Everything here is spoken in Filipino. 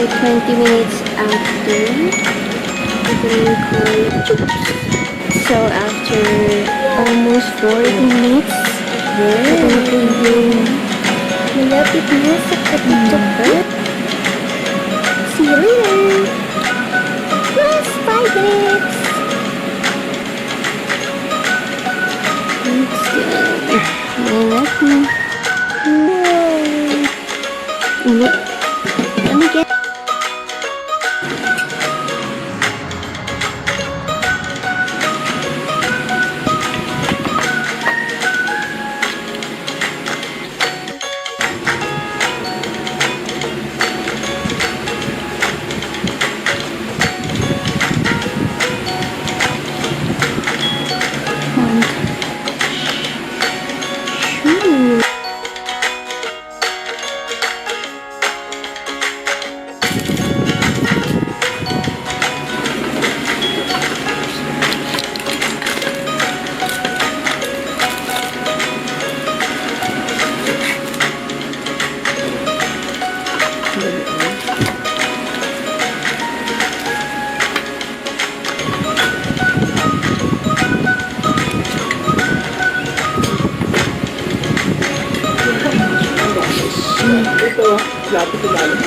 20 minutes after, we can call. So after almost 40 minutes, ito na po yung malapit na sa kapitok. See you later! Plus 5 minutes! Let's go. Maingat na. Wow! Init. Ano kaya? Ito, lapit ilalim.